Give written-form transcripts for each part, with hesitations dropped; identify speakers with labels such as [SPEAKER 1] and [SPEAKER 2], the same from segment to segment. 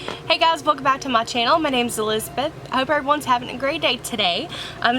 [SPEAKER 1] Hey guys, welcome back to my channel. My name's Elizabeth. I hope everyone's having a great day today.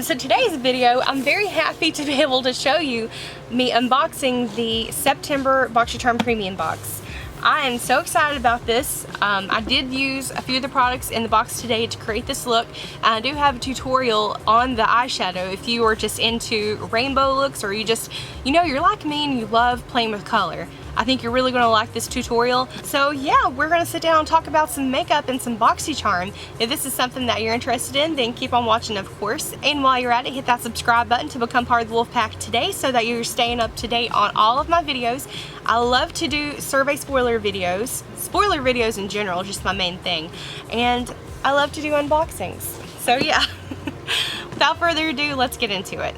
[SPEAKER 1] So today's video, I'm very happy to be able to show you me unboxing the September Boxycharm Premium Box. I am so excited about this. I did use a few of the products in the box today to create this look. I do have a tutorial on the eyeshadow if you are just into rainbow looks, or you're like me and you love playing with color. I think you're really going to like this tutorial. So yeah, we're going to sit down and talk about some makeup and some Boxycharm. If this is something that you're interested in, then keep on watching, of course. And while you're at it, hit that subscribe button to become part of the Wolfpack today so that you're staying up to date on all of my videos. I love to do survey spoiler videos. Spoiler videos in general, just my main thing. And I love to do unboxings. So yeah, without further ado, let's get into it.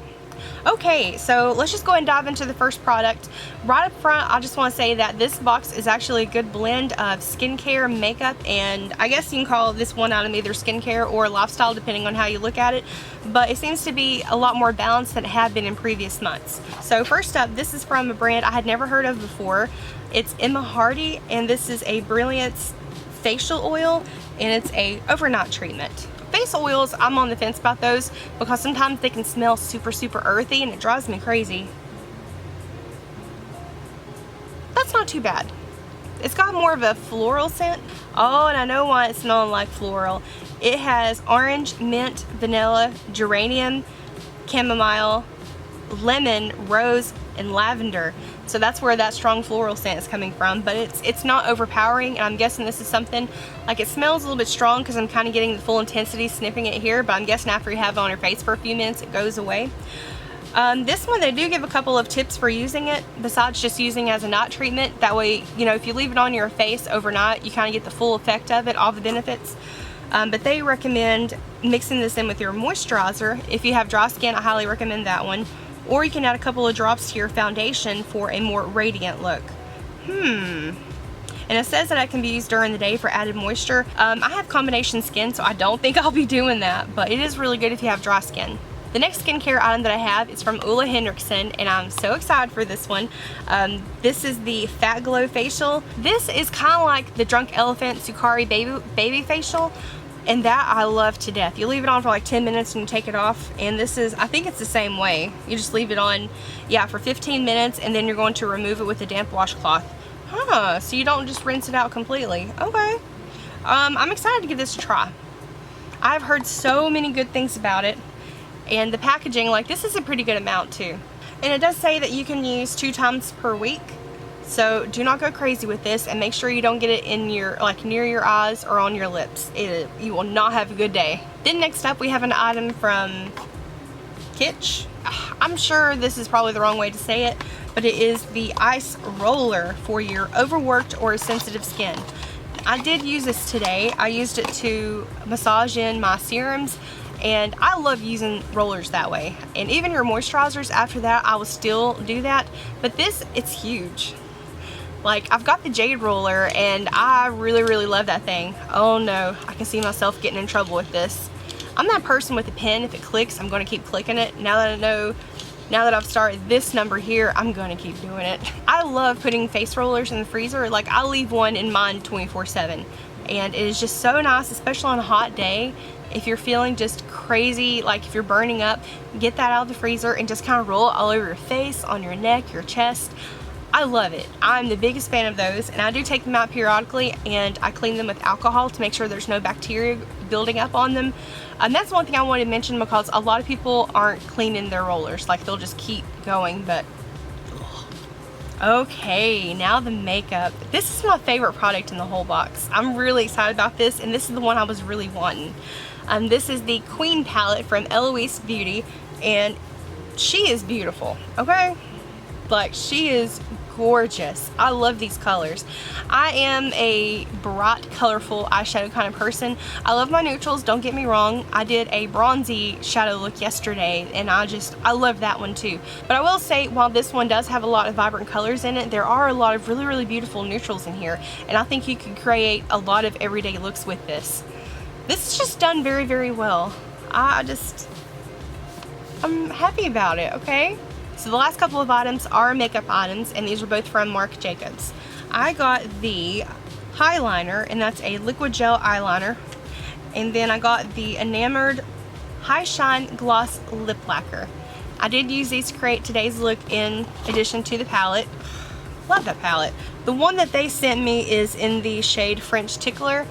[SPEAKER 1] Okay, so let's just go ahead and dive into the first product. Right up front, I just want to say that this box is actually a good blend of skincare, makeup, and I guess you can call this one item either skincare or lifestyle depending on how you look at it. But it seems to be a lot more balanced than it had been in previous months. So first up, this is from a brand I had never heard of before. It's Emma Hardy, and this is a Brilliance facial oil, and it's a overnight treatment. Face oils, I'm on the fence about those because sometimes they can smell super earthy and it drives me crazy. That's not too bad. It's got more of a floral scent. Oh, and I know why it's smelling like floral. It has orange, mint, vanilla, geranium, chamomile, lemon, rose, and lavender. So that's where that strong floral scent is coming from, but it's not overpowering, and I'm guessing this is something, like, it smells a little bit strong because I'm kind of getting the full intensity sniffing it here, but I'm guessing after you have it on your face for a few minutes, it goes away. This one, they do give a couple of tips for using it, besides just using as a night treatment. That way, you know, if you leave it on your face overnight, you kind of get the full effect of it, all the benefits. But they recommend mixing this in with your moisturizer. If you have dry skin, I highly recommend that one. Or you can add a couple of drops to your foundation for a more radiant look. And it says that it can be used during the day for added moisture. I have combination skin, so I don't think I'll be doing that, but it is really good if you have dry skin. The next skincare item that I have is from Ole Henriksen, and I'm so excited for this one. This is the Fat Glow Facial. This is kind of like the Drunk Elephant Sukari Baby Facial, and that I love to death. You leave it on for like 10 minutes and you take it off, and this is, I think it's the same way. You just leave it on, yeah, for 15 minutes, and then you're going to remove it with a damp washcloth. So you don't just rinse it out completely. Okay. I'm excited to give this a try. I've heard so many good things about it, and the packaging, like, this is a pretty good amount too. And it does say that you can use 2 times per week. So do not go crazy with this, and make sure you don't get it in your, like, near your eyes or on your lips. You will not have a good day. Then next up we have an item from Kitsch. I'm sure this is probably the wrong way to say it, but it is the ice roller for your overworked or sensitive skin. I did use this today. I used it to massage in my serums, and I love using rollers that way. And even your moisturizers after that, I will still do that. But this, it's huge. Like, I've got the Jade roller, and I really love that thing. Oh no, I can see myself getting in trouble with this. I'm that person with a pen, if it clicks, I'm going to keep clicking it. Now that I know, now that I've started this number here, I'm going to keep doing it. I love putting face rollers in the freezer. Like, I leave one in mine 24/7. And it is just so nice, especially on a hot day. If you're feeling just crazy, like if you're burning up, get that out of the freezer and just kind of roll it all over your face, on your neck, your chest. I love it. I'm the biggest fan of those, and I do take them out periodically, and I clean them with alcohol to make sure there's no bacteria building up on them. And that's one thing I wanted to mention, because a lot of people aren't cleaning their rollers. Like, they'll just keep going, but okay, now the makeup. This is my favorite product in the whole box. I'm really excited about this, and this is the one I was really wanting. This is the Queen palette from Eloise Beauty, and she is beautiful, okay? Like, she is gorgeous. I love these colors. I am a bright, colorful eyeshadow kind of person. I love my neutrals, don't get me wrong. I did a bronzy shadow look yesterday, and I love that one too. But I will say, while this one does have a lot of vibrant colors in it, there are a lot of really beautiful neutrals in here, and I think you can create a lot of everyday looks with this. This is just done very well. I'm happy about it, okay? So the last couple of items are makeup items, and these are both from Marc Jacobs. I got the Eyeliner, and that's a liquid gel eyeliner. And then I got the Enamored High Shine Gloss Lip Lacquer. I did use these to create today's look in addition to the palette. Love that palette. The one that they sent me is in the shade French Tickler,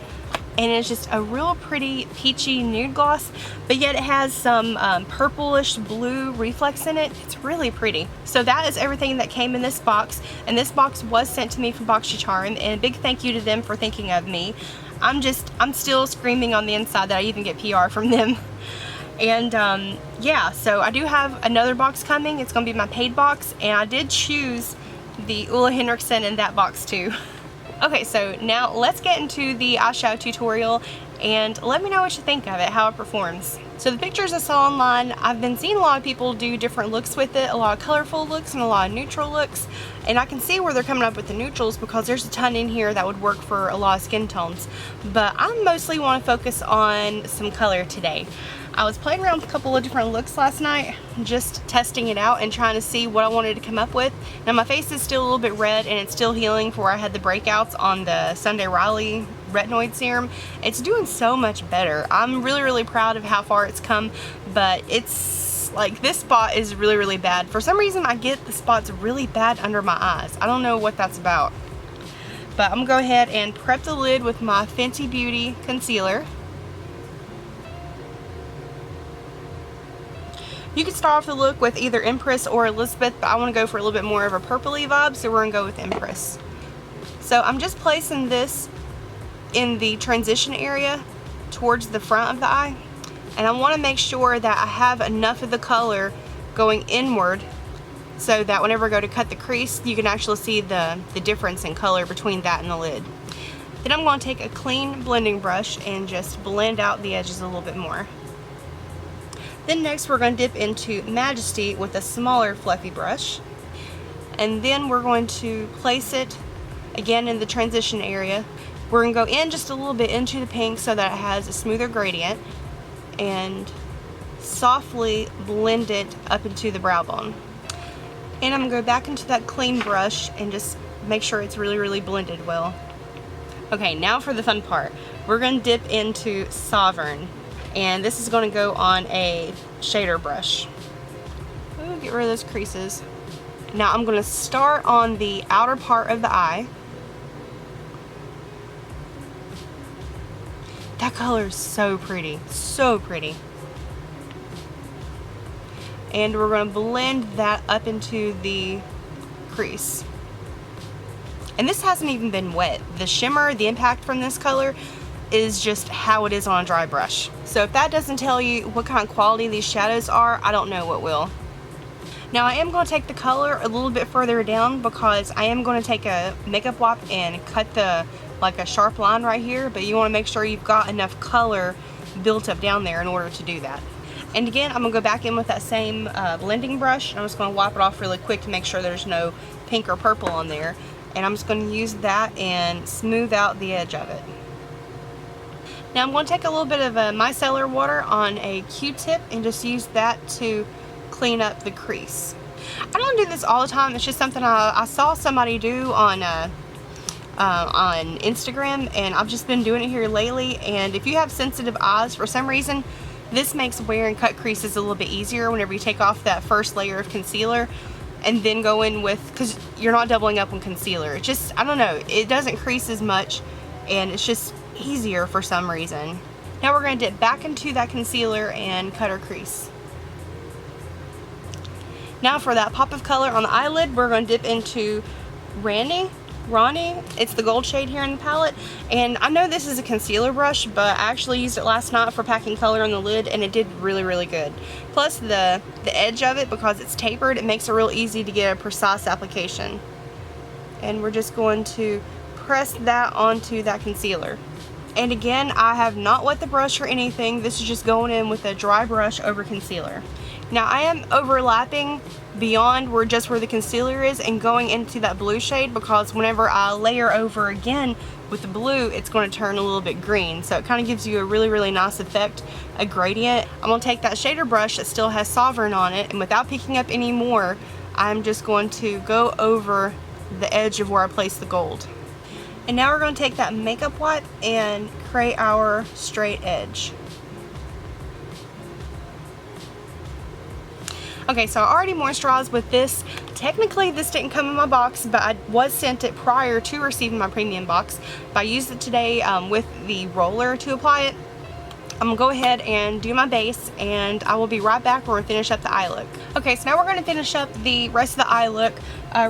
[SPEAKER 1] and it's just a real pretty peachy nude gloss, but yet it has some purplish blue reflex in it. It's really pretty. So that is everything that came in this box, and this box was sent to me from Boxycharm, and a big thank you to them for thinking of me. I'm still screaming on the inside that I even get PR from them. And yeah, so I do have another box coming. It's gonna be my paid box, and I did choose the Ole Henriksen in that box too. Okay, so now let's get into the eyeshadow tutorial and let me know what you think of it, how it performs. So the pictures I saw online, I've been seeing a lot of people do different looks with it, a lot of colorful looks and a lot of neutral looks, and I can see where they're coming up with the neutrals because there's a ton in here that would work for a lot of skin tones. But I mostly want to focus on some color today. I was playing around with a couple of different looks last night, just testing it out and trying to see what I wanted to come up with. Now my face is still a little bit red and it's still healing from where I had the breakouts on the Sunday Riley retinoid serum. It's doing so much better. I'm really proud of how far it's come, but it's like this spot is really bad. For some reason I get the spots really bad under my eyes. I don't know what that's about. But I'm gonna go ahead and prep the lid with my Fenty Beauty concealer. You can start off the look with either Empress or Elizabeth, but I want to go for a little bit more of a purpley vibe, so we're going to go with Empress. So I'm just placing this in the transition area towards the front of the eye, and I want to make sure that I have enough of the color going inward so that whenever I go to cut the crease, you can actually see the difference in color between that and the lid. Then I'm going to take a clean blending brush and just blend out the edges a little bit more. Then next we're going to dip into Majesty with a smaller fluffy brush, and then we're going to place it again in the transition area. We're going to go in just a little bit into the pink so that it has a smoother gradient, and softly blend it up into the brow bone. And I'm going to go back into that clean brush and just make sure it's really blended well. Okay, now for the fun part. We're going to dip into Sovereign, and this is going to go on a shader brush. Ooh, get rid of those creases. Now I'm going to start on the outer part of the eye. That color is so pretty, so pretty. And we're going to blend that up into the crease. And this hasn't even been wet. The shimmer, the impact from this color is just how it is on a dry brush. So if that doesn't tell you what kind of quality these shadows are, I don't know what will. Now I am going to take the color a little bit further down because I am going to take a makeup wipe and cut like a sharp line right here, but you want to make sure you've got enough color built up down there in order to do that. And again, I'm going to go back in with that same blending brush. I'm just going to wipe it off really quick to make sure there's no pink or purple on there. And I'm just going to use that and smooth out the edge of it. Now I'm going to take a little bit of micellar water on a Q-tip and just use that to clean up the crease. I don't do this all the time. It's just something I saw somebody do on Instagram, and I've just been doing it here lately. And if you have sensitive eyes, for some reason, this makes wear and cut creases a little bit easier whenever you take off that first layer of concealer and then go in with, because you're not doubling up on concealer. It just, I don't know, it doesn't crease as much, and it's just easier for some reason. Now we're going to dip back into that concealer and cut our crease. Now for that pop of color on the eyelid, we're going to dip into Ronnie. It's the gold shade here in the palette, and I know this is a concealer brush, but I actually used it last night for packing color on the lid, and it did really good. Plus the edge of it, because it's tapered, it makes it real easy to get a precise application. And we're just going to press that onto that concealer. And again, I have not wet the brush or anything. This is just going in with a dry brush over concealer. Now I am overlapping beyond where the concealer is and going into that blue shade, because whenever I layer over again with the blue, it's going to turn a little bit green. So it kind of gives you a really nice effect, a gradient. I'm going to take that shader brush that still has Sovereign on it, and without picking up any more, I'm just going to go over the edge of where I placed the gold. And now we're going to take that makeup wipe and create our straight edge. Okay, so I already moisturized with this. Technically, this didn't come in my box, but I was sent it prior to receiving my premium box. But I used it today with the roller to apply it. I'm gonna go ahead and do my base, and I will be right back where we finish up the eye look. Okay, so now we're gonna finish up the rest of the eye look.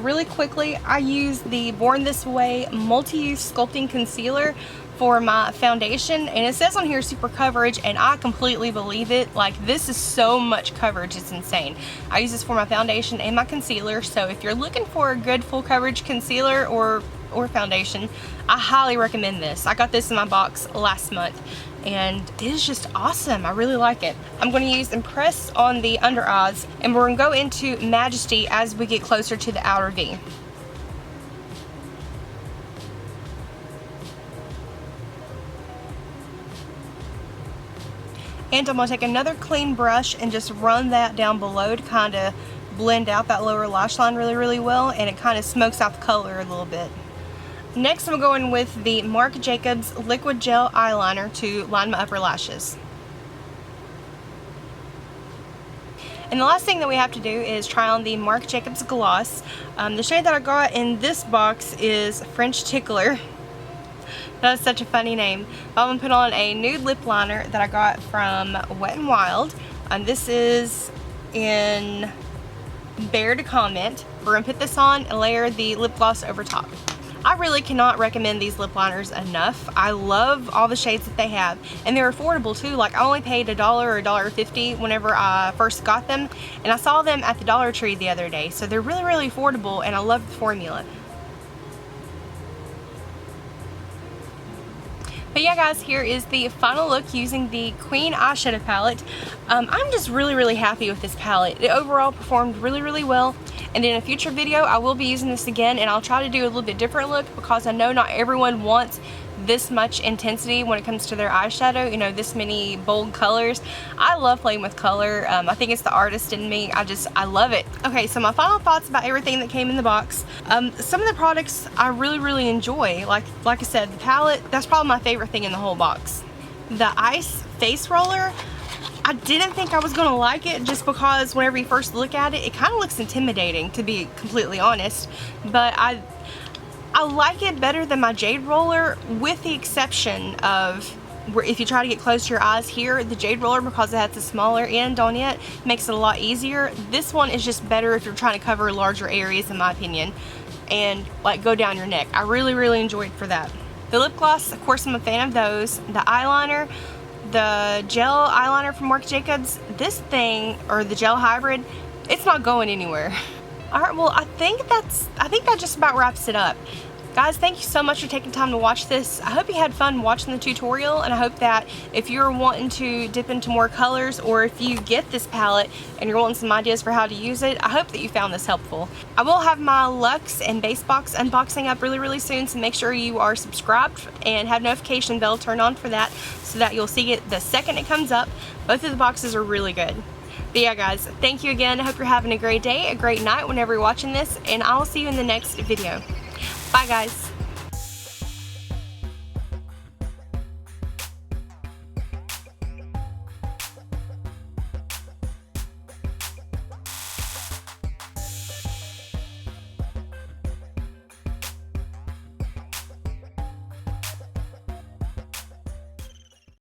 [SPEAKER 1] Really quickly, I use the Born This Way Multi-Use Sculpting Concealer for my foundation, and it says on here super coverage, and I completely believe it. Like, this is so much coverage, it's insane. I use this for my foundation and my concealer, so if you're looking for a good full coverage concealer or foundation, I highly recommend this. I got this in my box last month, and it is just awesome. I really like it. I'm going to use Impress on the under eyes, and we're going to go into Majesty as we get closer to the outer V. And I'm going to take another clean brush and just run that down below to kind of blend out that lower lash line really, really well, and it kind of smokes out the color a little bit. Next, I'm going with the Marc Jacobs Liquid Gel Eyeliner to line my upper lashes. And the last thing that we have to do is try on the Marc Jacobs Gloss. The shade that I got in this box is French Tickler. That is such a funny name. I'm going to put on a nude lip liner that I got from Wet n Wild. This is in Bear to Comment. We're going to put this on and layer the lip gloss over top. I really cannot recommend these lip liners enough. I love all the shades that they have, and they're affordable too. Like, I only paid $1 or $1.50 whenever I first got them, and I saw them at the Dollar Tree the other day, so they're really, really affordable, and I love the formula. But yeah, guys, here is the final look using the Queen eyeshadow palette. I'm just really, really happy with this palette. It overall performed really, really well. And in a future video, I will be using this again, and I'll try to do a little bit different look, because I know not everyone wants this much intensity when it comes to their eyeshadow, you know, this many bold colors. I love playing with color. I think it's the artist in me. I love it. Okay, so my final thoughts about everything that came in the box. Some of the products I really, really enjoy. Like I said, the palette, that's probably my favorite thing in the whole box. The Ice Face Roller, I didn't think I was going to like it, just because whenever you first look at it, it kind of looks intimidating, to be completely honest. But I like it better than my Jade Roller, with the exception of where if you try to get close to your eyes here, the Jade Roller, because it has a smaller end on it, makes it a lot easier. This one is just better if you're trying to cover larger areas, in my opinion, and like go down your neck. I really, really enjoyed for that. The lip gloss, of course, I'm a fan of those. The eyeliner, the gel eyeliner from Marc Jacobs, this thing, or the gel hybrid, it's not going anywhere. Alright, well, I think that just about wraps it up. Guys, thank you so much for taking time to watch this. I hope you had fun watching the tutorial, and I hope that if you're wanting to dip into more colors, or if you get this palette and you're wanting some ideas for how to use it, I hope that you found this helpful. I will have my Luxe and Base Box unboxing up really, really soon, so make sure you are subscribed and have notification bell turned on for that, so that you'll see it the second it comes up. Both of the boxes are really good. But yeah, guys, thank you again. I hope you're having a great day, a great night whenever you're watching this, and I'll see you in the next video. Bye, guys.